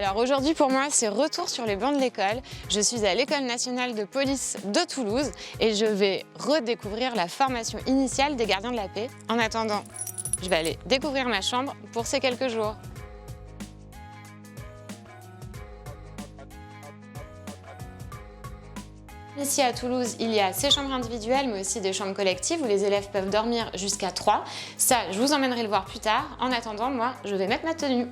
Alors aujourd'hui pour moi c'est retour sur les bancs de l'école. Je suis à l'École nationale de police de Toulouse et je vais redécouvrir la formation initiale des gardiens de la paix. En attendant, je vais aller découvrir ma chambre pour ces quelques jours. Ici à Toulouse, il y a ces chambres individuelles, mais aussi des chambres collectives où les élèves peuvent dormir jusqu'à 3. Ça, je vous emmènerai le voir plus tard. En attendant, moi, je vais mettre ma tenue.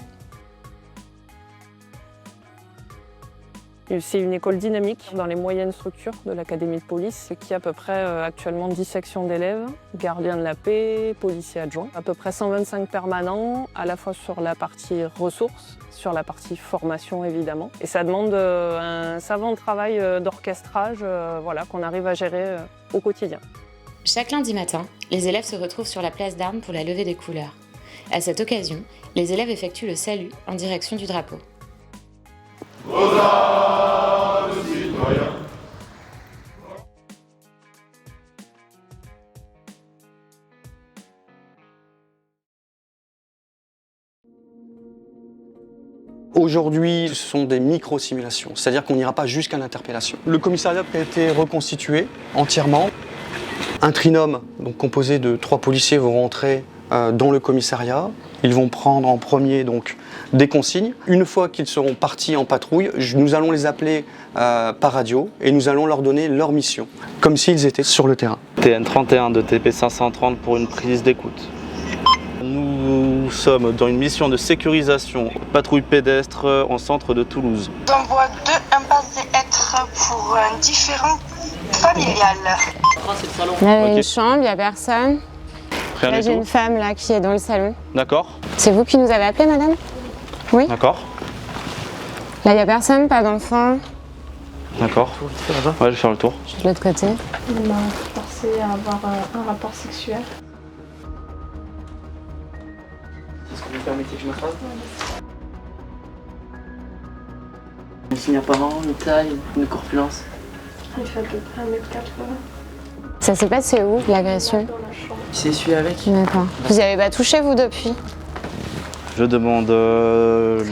C'est une école dynamique dans les moyennes structures de l'académie de police qui a à peu près actuellement 10 sections d'élèves, gardiens de la paix, policiers adjoints, à peu près 125 permanents, à la fois sur la partie ressources, sur la partie formation évidemment. Et ça demande un savant travail d'orchestrage voilà, qu'on arrive à gérer au quotidien. Chaque lundi matin, les élèves se retrouvent sur la place d'Armes pour la levée des couleurs. À cette occasion, les élèves effectuent le salut en direction du drapeau. Aux armes, citoyens. Aujourd'hui, ce sont des micro-simulations, c'est-à-dire qu'on n'ira pas jusqu'à l'interpellation. Le commissariat a été reconstitué entièrement. Un trinôme, donc composé de 3 policiers, vont rentrer dans le commissariat. Ils vont prendre en premier donc, des consignes. Une fois qu'ils seront partis en patrouille, nous allons les appeler par radio et nous allons leur donner leur mission, comme s'ils étaient sur le terrain. TN31 de TP 530 pour une prise d'écoute. Nous sommes dans une mission de sécurisation, patrouille pédestre en centre de Toulouse. J'envoie 2 impasse des Hêtres pour un différent familial. Il y a une chambre, il n'y a personne. Rien Là, du j'ai tout. une femme là, qui est dans le salon. D'accord. C'est vous qui nous avez appelé, madame? Oui. D'accord. Là, il n'y a personne, pas d'enfant. D'accord. Ouais, je vais faire le tour. Je suis de l'autre côté. Il m'a forcé à avoir un rapport sexuel. Est-ce que vous permettez que je me fasse? Un signe apparent, une taille, une corpulence? Il fait à peu près 1m80. Ça s'est passé où, l'agression? Dans la chambre. Qui s'est essuyé avec? D'accord. Vous n'y avez pas touché, vous, depuis? Je demande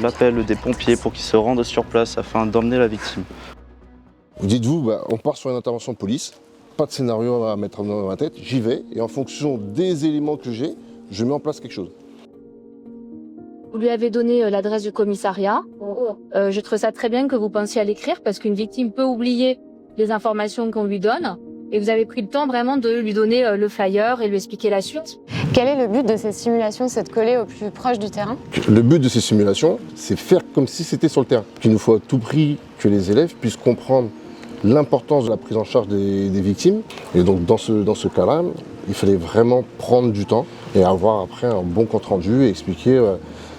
l'appel des pompiers pour qu'ils se rendent sur place afin d'emmener la victime. Dites-vous, on part sur une intervention de police, pas de scénario à mettre dans ma tête, j'y vais et en fonction des éléments que j'ai, je mets en place quelque chose. Vous lui avez donné l'adresse du commissariat. Je trouve ça très bien que vous pensiez à l'écrire parce qu'une victime peut oublier les informations qu'on lui donne. Et vous avez pris le temps vraiment de lui donner le flyer et lui expliquer la suite. Quel est le but de ces simulations? C'est de coller au plus proche du terrain? Le but de ces simulations, c'est faire comme si c'était sur le terrain. Il nous faut à tout prix que les élèves puissent comprendre l'importance de la prise en charge des victimes. Et donc dans ce cas-là, il fallait vraiment prendre du temps et avoir après un bon compte rendu et expliquer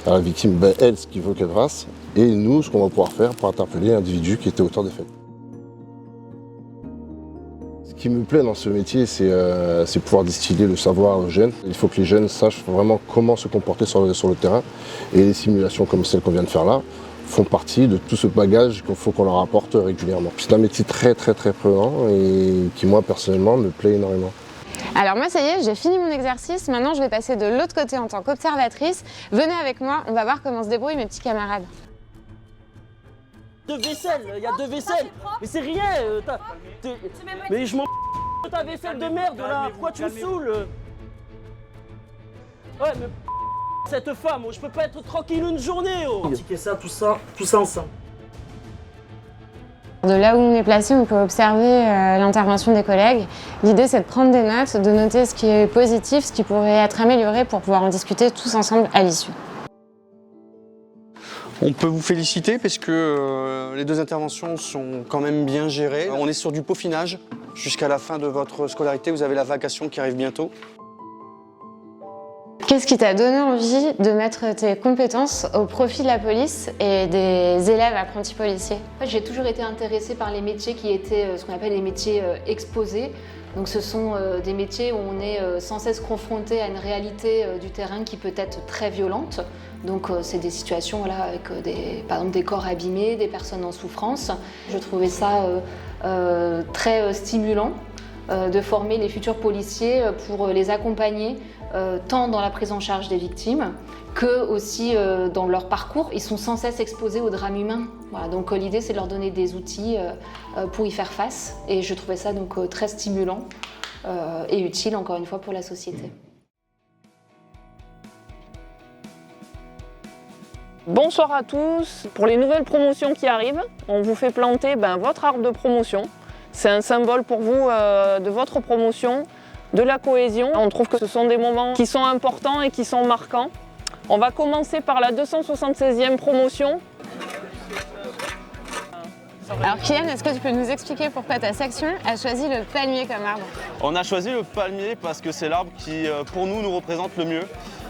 à la victime, elle, ce qu'il veut qu'elle fasse, et nous, ce qu'on va pouvoir faire pour interpeller l'individu qui était auteur des faits. Ce qui me plaît dans ce métier, c'est pouvoir distiller le savoir aux jeunes. Il faut que les jeunes sachent vraiment comment se comporter sur le terrain. Et les simulations comme celle qu'on vient de faire là font partie de tout ce bagage qu'il faut qu'on leur apporte régulièrement. C'est un métier très prenant et qui, moi, personnellement, me plaît énormément. Alors moi, ça y est, j'ai fini mon exercice. Maintenant, je vais passer de l'autre côté en tant qu'observatrice. Venez avec moi, on va voir comment se débrouillent mes petits camarades. 2 vaisselles, il y a 2 vaisselles. Mais c'est rien. Mais je m'en de ta vaisselle de merde là. Pourquoi tu me saoules? Ouais, mais cette femme, je peux pas être tranquille une journée. Pratiquer ça, tout ça ensemble. De là où on est placé, on peut observer l'intervention des collègues. L'idée, c'est de prendre des notes, de noter ce qui est positif, ce qui pourrait être amélioré pour pouvoir en discuter tous ensemble à l'issue. On peut vous féliciter parce que les 2 interventions sont quand même bien gérées. On est sur du peaufinage jusqu'à la fin de votre scolarité. Vous avez la vacation qui arrive bientôt. Qu'est-ce qui t'a donné envie de mettre tes compétences au profit de la police et des élèves apprentis policiers? J'ai toujours été intéressée par les métiers qui étaient ce qu'on appelle les métiers exposés. Donc ce sont des métiers où on est sans cesse confronté à une réalité du terrain qui peut être très violente. Donc c'est des situations avec par exemple des corps abîmés, des personnes en souffrance. Je trouvais ça très stimulant de former les futurs policiers pour les accompagner tant dans la prise en charge des victimes que aussi dans leur parcours. Ils sont sans cesse exposés aux drames humains. Voilà, donc l'idée c'est de leur donner des outils pour y faire face et je trouvais ça donc très stimulant et utile encore une fois pour la société. Bonsoir à tous. Pour les nouvelles promotions qui arrivent, on vous fait planter votre arbre de promotion. C'est un symbole pour vous de votre promotion, de la cohésion. On trouve que ce sont des moments qui sont importants et qui sont marquants. On va commencer par la 276e promotion. Alors Kylian, est-ce que tu peux nous expliquer pourquoi ta section a choisi le palmier comme arbre? On a choisi le palmier parce que c'est l'arbre qui, pour nous représente le mieux.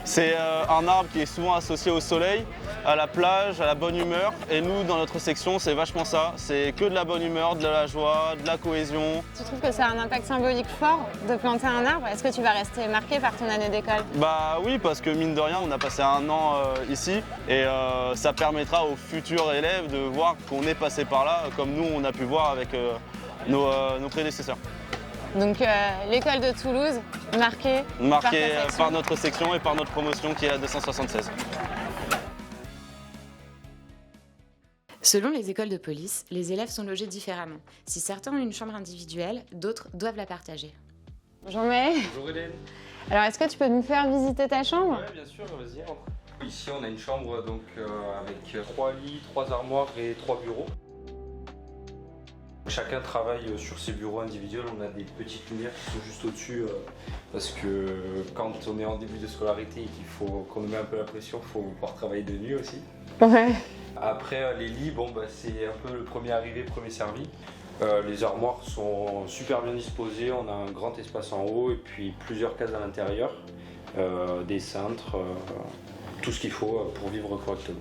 C'est un arbre qui est souvent associé au soleil, à la plage, à la bonne humeur. Et nous, dans notre section, c'est vachement ça. C'est que de la bonne humeur, de la joie, de la cohésion. Tu trouves que ça a un impact symbolique fort de planter un arbre? Est-ce que tu vas rester marqué par ton année d'école? Bah oui, parce que mine de rien, on a passé un an ici. Et ça permettra aux futurs élèves de voir qu'on est passé par là, comme nous, on a pu voir avec nos prédécesseurs. Donc l'école de Toulouse, marquée par notre section et par notre promotion qui est la 276. Selon les écoles de police, les élèves sont logés différemment. Si certains ont une chambre individuelle, d'autres doivent la partager. Bonjour May. Bonjour Hélène. Alors est-ce que tu peux nous faire visiter ta chambre? Oui, bien sûr, vas-y. Ici on a une chambre donc, avec 3 lits, 3 armoires et 3 bureaux. Chacun travaille sur ses bureaux individuels, on a des petites lumières qui sont juste au-dessus parce que quand on est en début de scolarité et qu'il faut qu'on nous met un peu la pression, il faut pouvoir travailler de nuit aussi. Ouais. Après les lits, c'est un peu le premier arrivé, premier servi. Les armoires sont super bien disposées, on a un grand espace en haut et puis plusieurs cases à l'intérieur, des cintres, tout ce qu'il faut pour vivre correctement.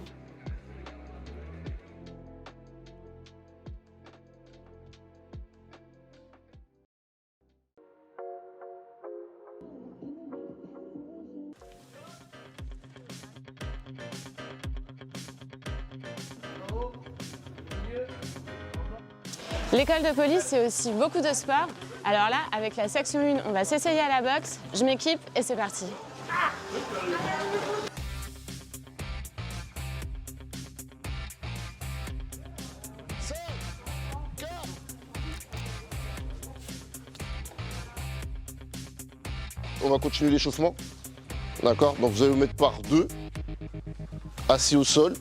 L'école de police, c'est aussi beaucoup de sport. Alors là, avec la section 1, on va s'essayer à la boxe. Je m'équipe et c'est parti. On va continuer l'échauffement. D'accord? Donc vous allez vous mettre par deux, assis au sol.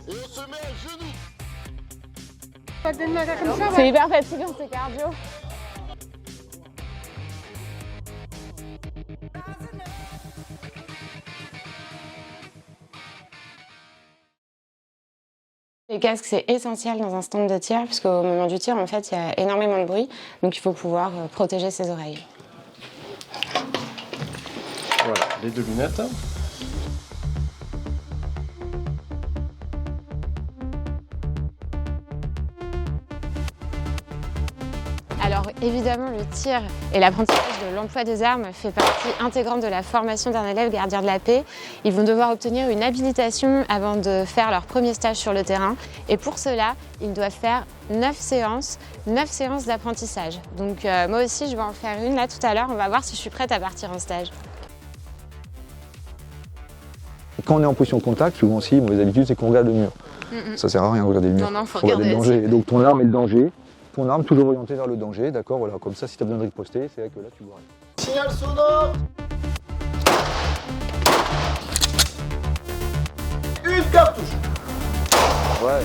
Et on se met à genoux. C'est hyper fatigant, c'est cardio. Les casques, c'est essentiel dans un stand de tir, puisqu'au moment du tir, en fait, il y a énormément de bruit, donc il faut pouvoir protéger ses oreilles. Voilà, les 2 lunettes. Alors évidemment, le tir et l'apprentissage de l'emploi des armes fait partie intégrante de la formation d'un élève gardien de la paix. Ils vont devoir obtenir une habilitation avant de faire leur premier stage sur le terrain. Et pour cela, ils doivent faire 9 séances d'apprentissage. Donc moi aussi, je vais en faire une là tout à l'heure. On va voir si je suis prête à partir en stage. Quand on est en position de contact, souvent aussi, mauvaise habitude, c'est qu'on regarde le mur. Ça sert à rien de regarder le mur. Non, faut regarder le danger. Donc ton arme est le danger. Ton arme toujours orientée vers le danger, d'accord, voilà, comme ça si tu as besoin de riposter, c'est vrai que là tu vois rien. Signal sonore. Une cartouche. Ouais.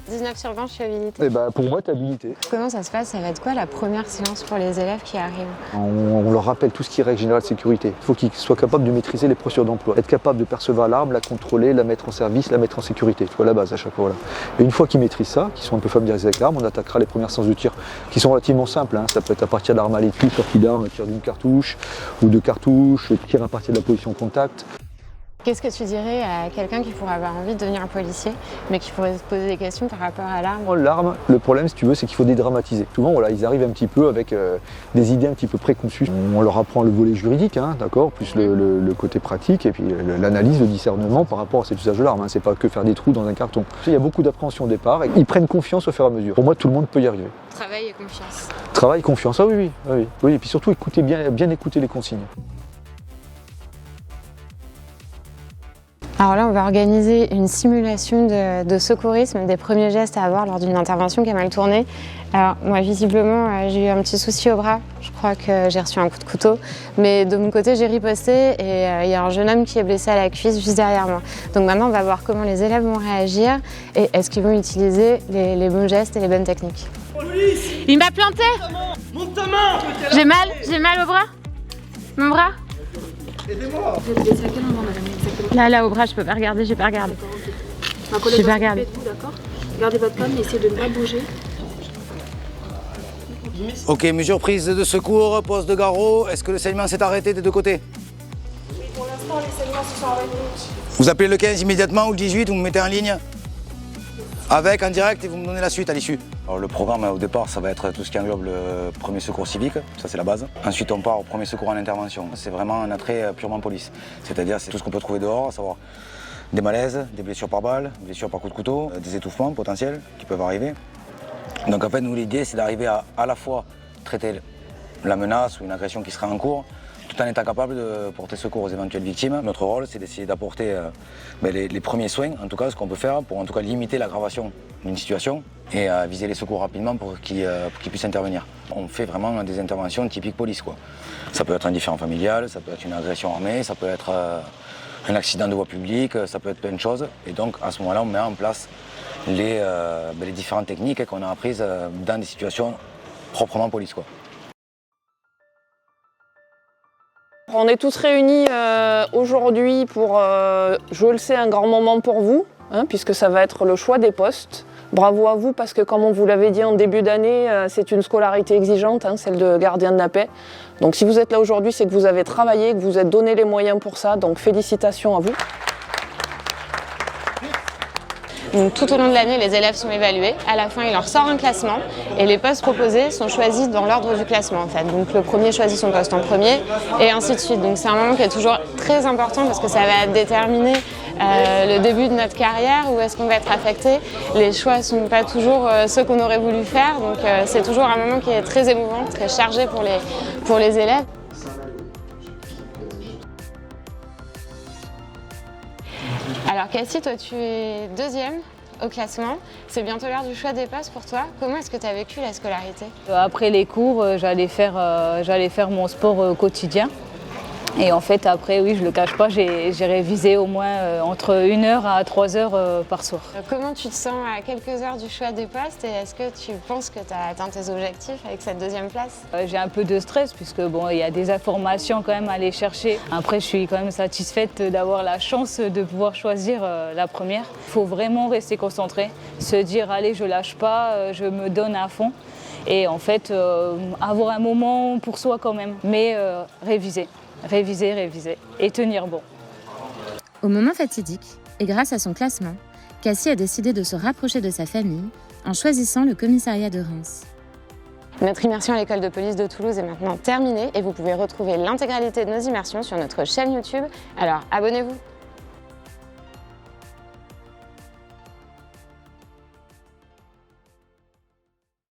« 19 sur 20, je suis habilitée. Et bah pour moi, tu es habilité. Comment ça se passe? Ça va être quoi la première séance pour les élèves qui arrivent? On leur rappelle tout ce qui est règle générale de sécurité. Il faut qu'ils soient capables de maîtriser les procédures d'emploi, être capables de percevoir l'arme, la contrôler, la mettre en service, la mettre en sécurité. Tu vois la base à chaque fois. Voilà. Et une fois qu'ils maîtrisent ça, qu'ils sont un peu familiarisés avec l'arme, on attaquera les premières séances de tir qui sont relativement simples. Hein. Ça peut être à partir de l'arme à l'étui, sortie d'arme, tir d'une cartouche ou 2 cartouches, tir à partir de la position contact. Qu'est-ce que tu dirais à quelqu'un qui pourrait avoir envie de devenir un policier, mais qui pourrait se poser des questions par rapport à l'arme? L'arme, le problème, si tu veux, c'est qu'il faut dédramatiser. Souvent, voilà, ils arrivent un petit peu avec des idées un petit peu préconçues. On leur apprend le volet juridique, hein, d'accord, plus le côté pratique, et puis l'analyse, le discernement par rapport à cet usage de l'arme. Hein. C'est pas que faire des trous dans un carton. Il y a beaucoup d'appréhension au départ, et ils prennent confiance au fur et à mesure. Pour moi, tout le monde peut y arriver. Travail et confiance. Travail, confiance, ah oui, oui, et puis surtout, écoutez bien écouter les consignes. Alors là, on va organiser une simulation de secourisme, des premiers gestes à avoir lors d'une intervention qui a mal tourné. Alors moi, visiblement, j'ai eu un petit souci au bras. Je crois que j'ai reçu un coup de couteau. Mais de mon côté, j'ai riposté et il y a un jeune homme qui est blessé à la cuisse juste derrière moi. Donc maintenant, on va voir comment les élèves vont réagir et est-ce qu'ils vont utiliser les bons gestes et les bonnes techniques. Il m'a planté! Monte ta main! J'ai mal au bras? Mon bras? Aidez-moi. Vous êtes blessé à quel endroit, madame, exactement? Là, au bras, je peux pas regarder, j'ai pas regardé. Ma collègue va s'occuper de vous, d'accord? Gardez votre calme et essayez de ne pas bouger. Ok, mesure prise de secours, poste de garrot. Est-ce que le saignement s'est arrêté des deux côtés? Oui, pour l'instant, les saignements se sont arrêtés. Vous appelez le 15 immédiatement ou le 18, vous me mettez en ligne avec, en direct, et vous me donnez la suite à l'issue. Alors le programme au départ, ça va être tout ce qui englobe le premier secours civique, ça c'est la base. Ensuite on part au premier secours en intervention. C'est vraiment un attrait purement police. C'est-à-dire c'est tout ce qu'on peut trouver dehors, à savoir des malaises, des blessures par balle, des blessures par coup de couteau, des étouffements potentiels qui peuvent arriver. Donc en fait nous l'idée c'est d'arriver à la fois traiter la menace ou une agression qui serait en cours, tout en étant capable de porter secours aux éventuelles victimes. Notre rôle, c'est d'essayer d'apporter les premiers soins, en tout cas ce qu'on peut faire pour en tout cas limiter l'aggravation d'une situation et viser les secours rapidement pour qu'ils puissent intervenir. On fait vraiment des interventions typiques police, quoi. Ça peut être un différend familial, ça peut être une agression armée, ça peut être un accident de voie publique, ça peut être plein de choses. Et donc à ce moment-là, on met en place les différentes techniques qu'on a apprises dans des situations proprement police, quoi. On est tous réunis aujourd'hui pour, je le sais, un grand moment pour vous, hein, puisque ça va être le choix des postes. Bravo à vous, parce que comme on vous l'avait dit en début d'année, c'est une scolarité exigeante, hein, celle de gardien de la paix. Donc si vous êtes là aujourd'hui, c'est que vous avez travaillé, que vous vous êtes donné les moyens pour ça, donc félicitations à vous. Donc, tout au long de l'année, les élèves sont évalués. À la fin, il leur sort un classement et les postes proposés sont choisis dans l'ordre du classement en fait. Donc le premier choisit son poste en premier et ainsi de suite. Donc c'est un moment qui est toujours très important parce que ça va déterminer le début de notre carrière, où est-ce qu'on va être affecté. Les choix ne sont pas toujours ceux qu'on aurait voulu faire. Donc c'est toujours un moment qui est très émouvant, très chargé pour les élèves. Alors Cassie, toi tu es deuxième au classement. C'est bientôt l'heure du choix des postes pour toi. Comment est-ce que tu as vécu la scolarité? Après les cours, j'allais faire mon sport quotidien. Et en fait, après, oui, je le cache pas, j'ai révisé au moins entre 1 heure à 3 heures par soir. Comment tu te sens à quelques heures du choix des postes et est-ce que tu penses que tu as atteint tes objectifs avec cette deuxième place? J'ai un peu de stress puisque bon, il y a des informations quand même à aller chercher. Après, je suis quand même satisfaite d'avoir la chance de pouvoir choisir la première. Il faut vraiment rester concentré, se dire allez, je lâche pas, je me donne à fond. Et en fait, avoir un moment pour soi quand même, mais réviser et tenir bon. Au moment fatidique, et grâce à son classement, Cassie a décidé de se rapprocher de sa famille en choisissant le commissariat de Reims. Notre immersion à l'école de police de Toulouse est maintenant terminée et vous pouvez retrouver l'intégralité de nos immersions sur notre chaîne YouTube. Alors abonnez-vous!